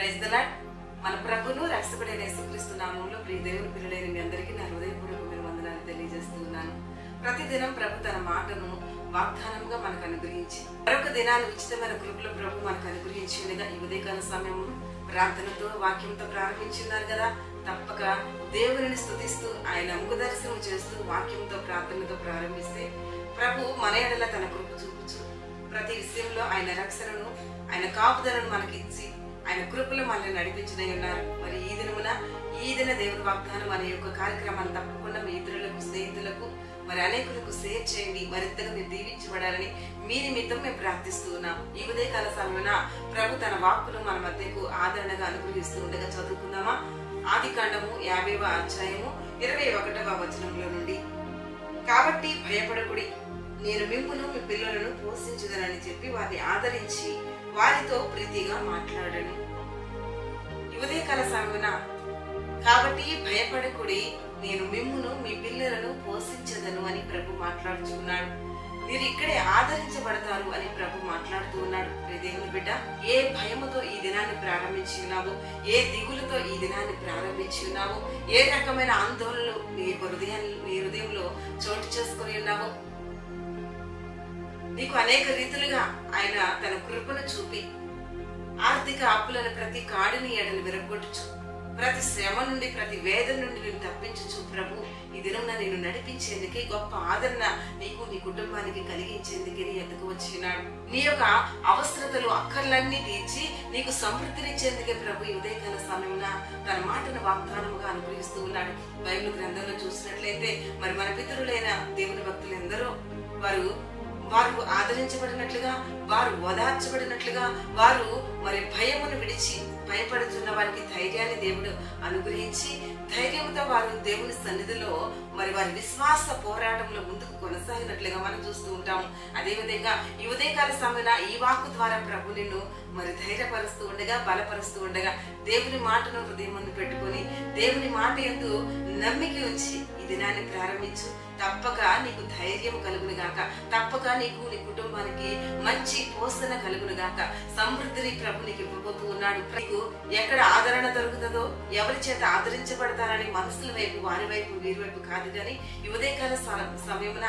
Praise the lord. మన ప్రభును రక్షకుడైన యేసుక్రీస్తు నామములో ప్రియ దేవుని పిల్లలైన మీ అందరికీ నా హృదయపూర్వకమైన వందనాలు తెలియజేస్తున్నాను. ప్రతిదినం ప్రభు తన మాటను వాగ్దానంగా మనకు అనుగ్రహించి మరొక దినాన్ని ఉచితమైన కృపలో ప్రభు మనకు అనుగ్రహించిందిగా ఈ ఉదయకాల సమయం ప్రార్థనతో వాక్యంతో ప్రారంభించున్నారు కదా. తప్పక దేవుని స్తుతిస్తూ ఆయన ముఖ దర్శనం చేస్తూ వాక్యంతో ప్రార్థనతో ప్రారంభిస్తే ప్రభు మన ఎడల తన కృప చూపుచు ప్రతి విషయంలో ఆయన రక్షణను ఆయన కాపుదలను మనకిచ్చి ఆయన కృపలు మనల్ని నడిపించనే ఉన్నారు. మరి ఈ దిన దేవుని వాగ్దానం అనే యొక్క కార్యక్రమాన్ని తప్పకుండా మీ ఇతరులకు స్నేహితులకు మరి అనేకులకు షేర్ చేయండి. మరింతగా మీరు దీవించబడాలని మీ నిమిత్తం మేము ప్రార్థిస్తూ ఉన్నాం. ఈ ఉదయకాల సమయమున ప్రభు తన వాక్కును మన మధ్యకు ఆదరణగా అనుగ్రహిస్తూ ఉండగా చదువుకుందామా. ఆదికాండము 50వ అధ్యాయము 21వ వచనంలో నుండి, కాబట్టి భయపడకుడి, నేను మిమ్మును మీ పిల్లలను పోషించుదనని చెప్పి వారిని ఆదరించి వారితో ప్రీతిగా మాట్లాడను. ఉదయకాల సమయమున కాబట్టి భయపడకుడి, నేను మిమ్మును మీ పిల్లలను పోషించదను అని ప్రభు మాట్లాడుచున్నాడు. మీరు ఇక్కడే ఆదరించబడతారు అని ప్రభు మాట్లాడుతూ ఉన్నాడు. దేవుని బిడ్డ, ఏ భయముతో ఈ దినాన్ని ప్రారంభించి ఉన్నావో, ఏ దిగులుతో ఈ దినాన్ని ప్రారంభించి ఉన్నావో, ఏ రకమైన ఆందోళనలు నీ హృదయంలో చోటు చేసుకుని ఉన్నావో, నీకు అనేక రీతులుగా ఆయన తన కృపను చూపి ఆర్థిక అప్పులను ప్రతి కాడిని ఎడలు విరగొట్టుచు ప్రతి శ్రమ నుండి ప్రతి వేదన నుండి నేను తప్పించు ప్రభు ఈ దినంలో నేను నడిపించేందుకే గొప్ప ఆదరణ నీకు నీ కుటుంబానికి కలిగించేందుకే నీ ఎద్దకు వచ్చినాడు. నీ యొక్క అవసరతలు అక్కర్లన్నీ తీర్చి నీకు సమృద్ధినిచ్చేందుకే ప్రభు ఈ ఉదయకాల సమయమున తన మాటను వాగ్దానముగా అనుగ్రహిస్తూ ఉన్నాడు. బైబిల్ గ్రంథంలో చూసినట్లయితే మరి మన పితరులైన దేవుని భక్తులు ఎందరో వారు ఆదరించబడినట్లుగా, వారు ఓదార్చబడినట్లుగా, వారు మరి భయమును విడిచి భయపడుతున్న వారికి ధైర్యాన్ని దేవుడు అనుగ్రహించి ధైర్యంతో వారు దేవుని సన్నిధిలో మరి వారి విశ్వాస పోరాటంలో ముందుకు కొనసాగినట్లుగా మనం చూస్తూ ఉంటాము. అదేవిధంగా ఈ ఉదయకాల సమయంలో ఈ వాక్కు ద్వారా ప్రభు నిన్ను మరి ధైర్యపరుస్తూ ఉండగా, బలపరుస్తూ ఉండగా దేవుని మాటను హృదయం ముందు పెట్టుకొని దేవుని మాట యందు నమ్మిక ఉంచి ఈ దినాన్ని ప్రారంభించు. తప్పక నీకు ధైర్యం కలుగును గాక, తప్పక నీకు నీ కుటుంబానికి మంచి పోషణ కలుగును గాక, సమృద్ధిని ప్రభు నీకు ఇవ్వబోతూ ఉన్నాడు. నీకు ఎక్కడ ఆదరణ దొరుకుతుందో, ఎవరి చేత ఆదరించబడతారని మనుషుల వైపు, వారి వైపు, వీరి వైపు కాదు కానీ ఈ ఉదయకాల సమయమున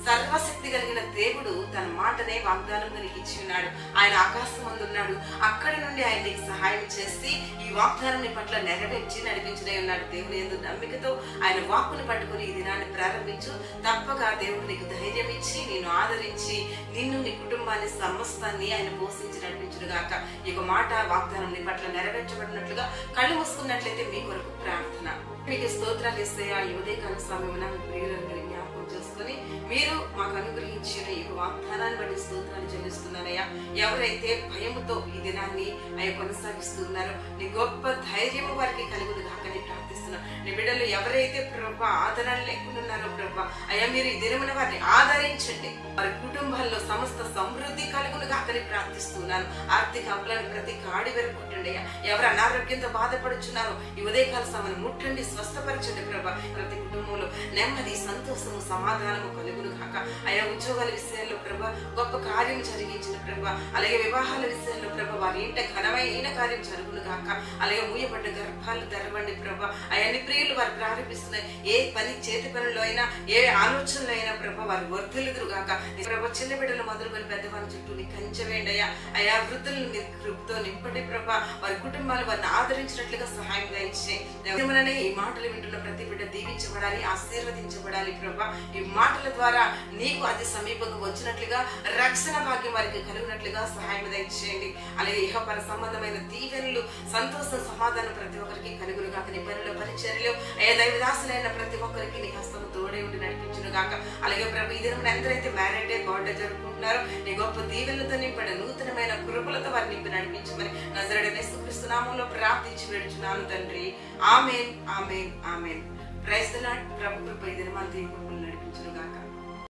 సర్వశక్తి కలిగిన దేవుడు తన మాటనే వాగ్దానంగా నీకు ఇచ్చి ఉన్నాడు. ఆయన ఆకాశం మందు ఉన్నాడు. అక్కడి నుండి ఆయన నీకు సహాయం చేసి ఈ వాగ్దానం నీ పట్ల నెరవేర్చి నడిపించనే ఉన్నాడు. దేవుని యందు నమ్మికతో ఆయన వాక్కును పట్టుకుని ఈ దినాన్ని ప్రారంభించు. తప్పక దేవుడు నీకు ధైర్యం ఇచ్చి నిన్ను ఆదరించి నిన్ను నీ కుటుంబాన్ని సమస్తాన్ని ఆయన పోషించి నడిపించును గాక. ఈ యొక్క మాట వాగ్దానం నీ పట్ల నెరవేర్చబడినట్లుగా కళ్ళు మూసుకున్నట్లయితే మీ కొరకు ప్రార్థన. మీకు స్తోత్రాలు ఇస్తాయా ఈ ఉదయకాల సమయమున మీ ప్రియులను జ్ఞాపకం చేసుకుని మీరు మాకు అనుగ్రహించిన ఈ వాగ్దానాన్ని బట్టి స్తోత్రాలు చెల్లిస్తున్నానయ్యా. ఎవరైతే భయముతో ఈ దినాన్ని అయ్యా కొనసాగిస్తున్నారో నీ గొప్ప ధైర్యము వారికి కలుగును గాకని ప్రార్థిస్తున్నా. నీ బిడ్డలు ఎవరైతే ప్రభా ఆదరణ లేకుండా ఉన్నారో ప్రభా అయ్యా మీరు ఈ దినమున వారిని ఆదరించండి. వారి కుటుంబాల్లో సమస్త సమృద్ధి కలుగును గాకని ప్రార్థిస్తున్నాను. ఆర్థిక అప్పులను ప్రతి కాడి వెరగొట్టండి అయ్యా. ఎవరు అనారోగ్యంతో బాధపడుచున్నారో ఈ ఉదయకాల సమయం ముట్టండి, స్వస్థపరచండి ప్రభా. ప్రతి కుటుంబంలో నెమ్మది, సంతోషము, సమాధానము కలుగును గాక. అయా ఉద్యోగాల విషయాల్లో ప్రభా గొప్ప కార్యం జరిగించిన ప్రభా, అలాగే వివాహాల విషయాల్లో ప్రభా వారి ఇంట ఘనమైన కార్యం జరుగును గాక. అలాగే మూయబడ్డ గర్భాలు తెరవండి ప్రభా. అయన్ని ప్రియులు వారు ప్రారంభిస్తున్నాయి. ఏ పని చేతి పనుల్లో అయినా, ఏ ఆలోచనలో అయినా ప్రభా వారు వర్ధులుదురు గాక. ప్రభా చిన్న బిడ్డలు మొదలుకొని పెద్దవారి చుట్టూ నీ కంచెవేయండి అయ్యా. అయా వృద్ధులను మీ కృపతో నింపండి ప్రభా. వారి కుటుంబాలు వారిని ఆదరించినట్లుగా సహాయంగా ఇచ్చే ఈ మాటలు వింటున్న ప్రతి బిడ్డ దీవించబడాలి, ఆశీర్వదించబడాలి ప్రభా. ఈ మాటల ద్వారా నీకు అతి సమీపంగా వచ్చినట్లుగా రక్షణ భాగ్యం వారికి కలిగినట్లుగా సహాయం దయచేయండి. అలాగే ఇహపర సంబంధమైన దీవెనలు, సంతోషం, సమాధానం ప్రతి ఒక్కరికి కలుగును గాక. నీ పనుల పరిచర్యలు ఏ దైవదాసులైన ప్రతి ఒక్కరికి నీ హస్తము తోడే ఉండి నడిపించును గాక. అలాగే ప్రభు ఈ దినం ఎందరైతే మ్యారేజ్ డే, బర్త్డే జరుపుకుంటున్నారో నీ గొప్ప దీవెనలతో నింపడి నూతనమైన కృపలతో వారిని నింపి నడిపించమని నజరేయుడైన యేసుక్రీస్తు నామములో ప్రార్థించి వేడుచున్నాను తండ్రి. Amen, amen, amen. Praise the lord. ప్రభు కృప ఈ దినమంతా నడిపించును గాక.